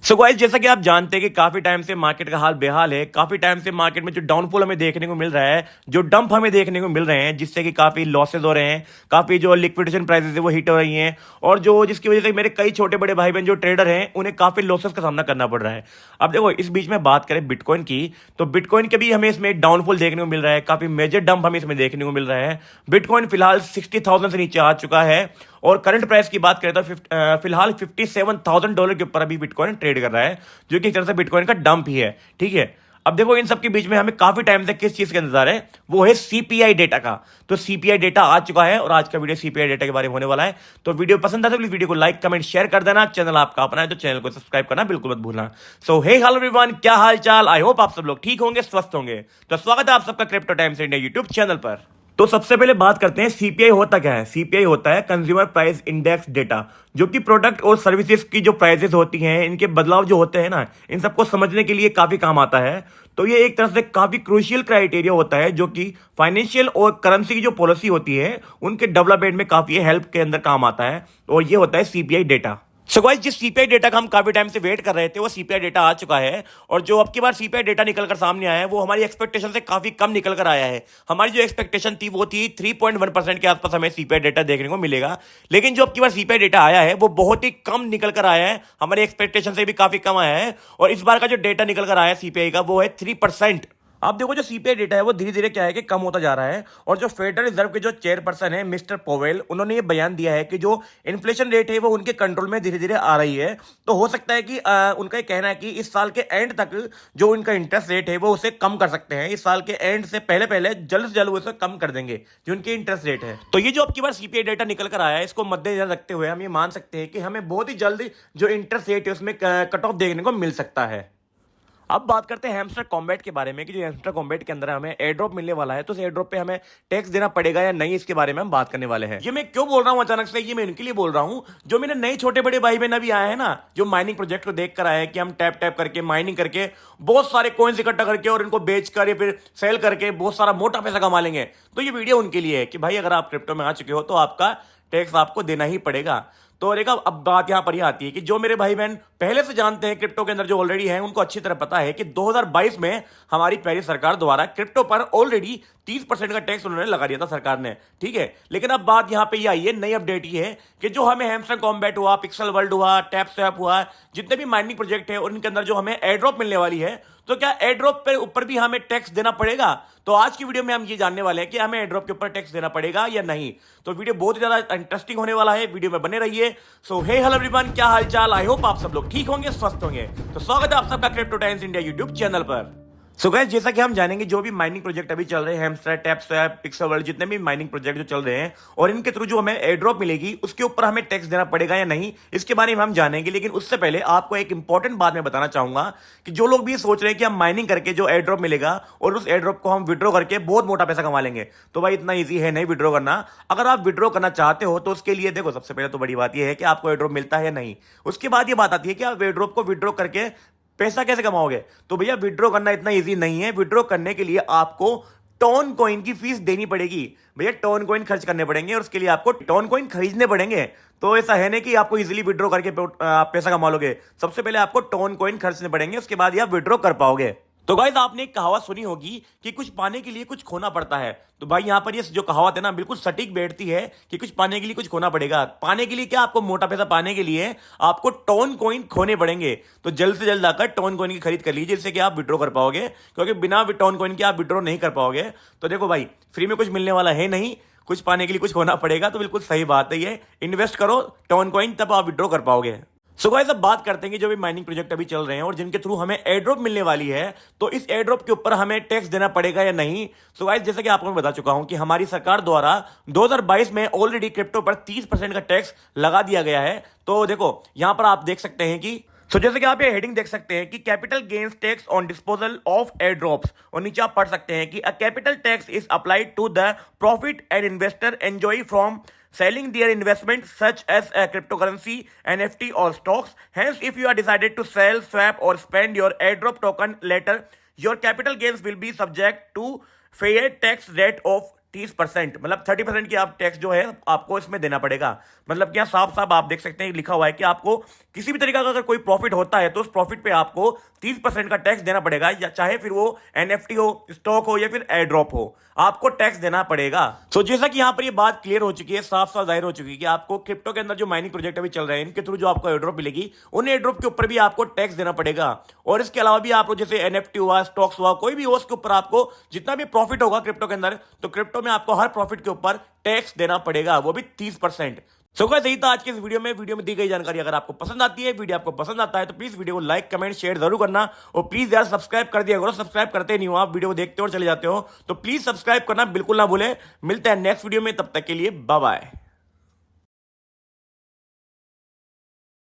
So guys, जैसा कि आप जानते हैं कि काफी टाइम से मार्केट का हाल बेहाल है। काफी टाइम से मार्केट में जो डाउनफॉल हमें देखने को मिल रहा है, जो डंप हमें देखने को मिल रहे हैं, जिससे कि काफी लॉसेज हो रहे हैं, काफी जो लिक्विडेशन प्राइसेस है वो हिट हो रही हैं, और जो जिसकी वजह से मेरे कई छोटे बड़े भाई बहन जो ट्रेडर हैं उन्हें काफी लॉसेस का सामना करना पड़ रहा है। अब देखो, इस बीच में बात करें बिटकॉइन की, तो बिटकॉइन के भी हमें इसमें डाउनफॉल देखने को मिल रहा है, काफी मेजर डंप हमें इसमें देखने को मिल रहा है। बिटकॉइन फिलहाल 60,000 से नीचे आ चुका है, और करंट प्राइस की बात करें तो फिलहाल $57,000 के ऊपर अभी बिटकॉइन ट्रेड कर रहा है, जो कि एक तरह से बिटकॉइन का डंप ही है। ठीक है, अब देखो, इन सब के बीच में हमें काफी टाइम से किस चीज का इंतजार है, वो है सीपीआई डेटा का। तो सीपीआई डेटा आ चुका है, और आज का वीडियो सीपीआई डेटा के बारे में होने वाला है। तो वीडियो पसंद आता है तो वीडियो को लाइक कमेंट शेयर कर देना। चैनल आपका अपना है तो चैनल को सब्सक्राइब करना बिल्कुल मत भूलना। सो हे हेलो एवरीवन, क्या हाल चाल। आई होप आप सब लोग ठीक होंगे, स्वस्थ होंगे। तो स्वागत है आप सबका Crypto Times India YouTube channel पर। तो सबसे पहले बात करते हैं सीपीआई होता क्या है। सीपीआई होता है कंज्यूमर प्राइस इंडेक्स डेटा, जो कि प्रोडक्ट और सर्विसेज की जो प्राइसेस होती हैं, इनके बदलाव जो होते हैं ना, इन सबको समझने के लिए काफी काम आता है। तो ये एक तरह से काफी क्रूशियल क्राइटेरिया होता है, जो कि फाइनेंशियल और करेंसी की जो पॉलिसी होती है उनके डेवलपमेंट में काफी हेल्प के अंदर काम आता है, और ये होता है सीपीआई डेटा। सो गाइस, जिस सीपीआई डेटा का हम काफी टाइम से वेट कर रहे थे, वो सीपीआई डेटा आ चुका है। और जो अब की बार सीपीआई डेटा निकल कर सामने आया है, वो हमारी एक्सपेक्टेशन से काफी कम निकल कर आया है। हमारी जो एक्सपेक्टेशन थी वो थी 3.1% के आसपास हमें सीपीआई डेटा देखने को मिलेगा, लेकिन जो अब की बार सीपीआई डेटा आया है वो बहुत ही कम निकल कर आया है, हमारी एक्सपेक्टेशन से भी काफी कम आया है। और इस बार का जो डेटा निकल कर आया है सीपीआई का, वो है 3%। आप देखो, जो सीपीआई डेटा है वो धीरे धीरे क्या है कि कम होता जा रहा है। और जो फेडरल रिजर्व के जो चेयरपर्सन है मिस्टर पोवेल, उन्होंने ये बयान दिया है कि जो इन्फ्लेशन रेट है वो उनके कंट्रोल में धीरे धीरे आ रही है। तो हो सकता है कि उनका ये कहना है कि इस साल के एंड तक जो उनका इंटरेस्ट रेट है वो उसे कम कर सकते हैं। इस साल के एंड से पहले पहले जल्द से जल्द वो इसे कम कर देंगे, जो उनके इंटरेस्ट रेट है। तो ये जो अब की बार सीपीआई डेटा निकल कर आया है, इसको मद्देनजर रखते हुए हम ये मान सकते हैं कि हमें बहुत ही जल्द जो इंटरेस्ट रेट है उसमें कट ऑफ देखने को मिल सकता है। अब बात करते हैं हैमस्टर कॉम्बैट के बारे में, कि जो हैमस्टर कॉम्बैट के अंदर हमें एयर ड्रॉप मिलने वाला है, तो उस एयर ड्रॉप पे हमें टैक्स देना पड़ेगा या नहीं, इसके बारे में हम बात करने वाले हैं। ये मैं क्यों बोल रहा हूं अचानक से, ये मैं इनके लिए बोल रहा हूं जो मेरे नए छोटे बड़े भाई बहन अभी आए हैं ना, जो माइनिंग प्रोजेक्ट को देख कर आए हैं कि हम टैप टैप करके माइनिंग करके बहुत सारे कॉइन्स इकट्ठा करके और इनको बेच कर या फिर सेल करके बहुत सारा मोटा पैसा कमा लेंगे। तो ये वीडियो उनके लिए है कि भाई, अगर आप क्रिप्टो में आ चुके हो तो आपका टैक्स आपको देना ही पड़ेगा। तो देखा, अब बात यहां पर ही आती है कि जो मेरे भाई बहन पहले से जानते हैं क्रिप्टो के अंदर, जो ऑलरेडी हैं, उनको अच्छी तरह पता है कि 2022 में हमारी पहली सरकार द्वारा क्रिप्टो पर ऑलरेडी 30% का टैक्स उन्होंने लगा दिया था सरकार ने। ठीक है, लेकिन अब बात यहां पे ये आई है, नई अपडेट ये है कि जो हमें हैमस्टर कॉम्बैट हुआ, पिक्सल वर्ल्ड हुआ, टैप स्वैप हुआ, जितने भी माइनिंग प्रोजेक्ट है, और इनके अंदर जो हमें एयर ड्रॉप मिलने वाली है, तो क्या एयर ड्रॉप पे ऊपर भी हमें टैक्स देना पड़ेगा? तो आज की वीडियो में हम ये जानने वाले हैं कि हमें एयर ड्रॉप के ऊपर टैक्स देना पड़ेगा या नहीं। तो वीडियो बहुत ही ज्यादा इंटरेस्टिंग होने वाला है, वीडियो में बने रहिए। सो हे हेलो एवरीवन, क्या हाल चाल। आई होप आप सब लोग ठीक होंगे, स्वस्थ होंगे। तो स्वागत है आप सबका Crypto Times India YouTube channel पर। सो गाइस, जैसा कि हम जानेंगे, जो भी माइनिंग प्रोजेक्ट अभी चल रहे हैं, hamster, tap swap, pixel world, जितने भी माइनिंग प्रोजेक्ट जो चल रहे हैं, और इनके थ्रू जो हमें एयर ड्रॉप मिलेगी, उसके ऊपर हमें टैक्स देना पड़ेगा या नहीं, इसके बारे में हम जानेंगे। लेकिन उससे पहले आपको एक इंपॉर्टेंट बात मैं बताना चाहूंगा कि जो लोग भी सोच रहे हैं कि हम माइनिंग करके जो एयर ड्रॉप मिलेगा और उस एयर ड्रॉप को हम विड्रॉ करके बहुत मोटा पैसा कमा लेंगे, तो भाई इतना ईजी है नहीं विड्रॉ करना। अगर आप विड्रॉ करना चाहते हो तो उसके लिए देखो, सबसे पहले तो बड़ी बात यह है कि आपको एयर ड्रॉप मिलता है या नहीं। उसके बाद ये बात आती है कि आप एयर ड्रॉप को विड्रॉ करके पैसा कैसे कमाओगे। तो भैया, विड्रॉ करना इतना इजी नहीं है। विड्रॉ करने के लिए आपको टोन कॉइन की फीस देनी पड़ेगी। भैया, टोन कॉइन खर्च करने पड़ेंगे, और उसके लिए आपको टोन कॉइन खरीदने पड़ेंगे। तो ऐसा है नहीं कि आपको इजीली विड्रॉ करके आप पैसा कमा लोगे। सबसे पहले आपको टोन कॉइन खर्चने पड़ेंगे, उसके बाद ही आप विड्रॉ कर पाओगे। तो गाइस, आपने एक कहावत सुनी होगी कि कुछ पाने के लिए कुछ खोना पड़ता है। तो भाई, यहां पर ये जो कहावत है ना, बिल्कुल सटीक बैठती है कि कुछ पाने के लिए कुछ खोना पड़ेगा। पाने के लिए क्या, आपको मोटा पैसा पाने के लिए आपको टोन कॉइन खोने पड़ेंगे। तो जल्द से जल्द आकर टोन कॉइन की खरीद कर लीजिए, जिससे कि आप विड्रॉ कर पाओगे, क्योंकि बिना टोन कॉइन के आप विड्रॉ नहीं कर पाओगे। तो देखो भाई, फ्री में कुछ मिलने वाला है नहीं, कुछ पाने के लिए कुछ खोना पड़ेगा। तो बिल्कुल सही बात है, ये इन्वेस्ट करो टोन कॉइन, तब आप विड्रॉ कर पाओगे। सो गाइस, अब बात करते हैं कि जो भी माइनिंग प्रोजेक्ट अभी चल रहे हैं और जिनके थ्रू हमें एयर ड्रॉप मिलने वाली है, तो इस एयर ड्रॉप के ऊपर हमें टैक्स देना पड़ेगा या नहीं। सो गाइस, जैसे कि आपको मैं बता चुका हूं कि हमारी सरकार द्वारा 2022 में ऑलरेडी क्रिप्टो पर 30% का टैक्स लगा दिया गया है। तो देखो, यहां पर आप देख सकते हैं कि जैसे कि आप ये हेडिंग देख सकते हैं कि capital gains tax on disposal of air drops, और नीचे आप पढ़ सकते हैं कि a capital tax is applied to the profit and investor enjoy from selling their investment such as a cryptocurrency, NFT or stocks. Hence, if you are decided to sell, swap or spend your airdrop token later, your capital gains will be subject to fair tax rate of 30%, मतलब 30% की आप tax जो है आपको इसमें देना पड़ेगा। मतलब क्या साफ साफ आप देख सकते हैं लिखा हुआ है कि आपको किसी भी तरीका का अगर कोई प्रॉफिट होता है तो उस प्रॉफिट पे आपको 30% का टैक्स देना पड़ेगा, या चाहे फिर वो एनएफटी हो, स्टॉक हो या फिर एयर ड्रॉप हो, आपको टैक्स देना पड़ेगा। तो जैसा कि यहां पर ये बात क्लियर हो चुकी है, साफ साफ जाहिर हो चुकी है कि आपको क्रिप्टो के अंदर जो माइनिंग प्रोजेक्ट अभी चल रहे हैं इनके थ्रू जो आपको एयर ड्रॉप मिलेगी उन एयर ड्रॉप के ऊपर भी आपको टैक्स देना पड़ेगा। और इसके अलावा भी आपको जैसे एनएफटी हुआ, स्टॉक्स हुआ, कोई भी हो, उसके ऊपर आपको जितना भी प्रॉफिट होगा क्रिप्टो के अंदर, तो क्रिप्टो में आपको हर प्रॉफिट के ऊपर टैक्स देना पड़ेगा, वो भी 30%। सो गाइस यही था आज के इस वीडियो में दी गई जानकारी। अगर आपको पसंद आती है, वीडियो आपको पसंद आता है तो प्लीज वीडियो को लाइक कमेंट शेयर जरूर करना, और प्लीज यार सब्सक्राइब कर दिया करो। सब्सक्राइब करते नहीं हो आप, वीडियो को देखते हो और चले जाते हो, तो प्लीज सब्सक्राइब करना बिल्कुल ना भूले। मिलते हैं नेक्स्ट वीडियो में, तब तक के लिए बाय बाय।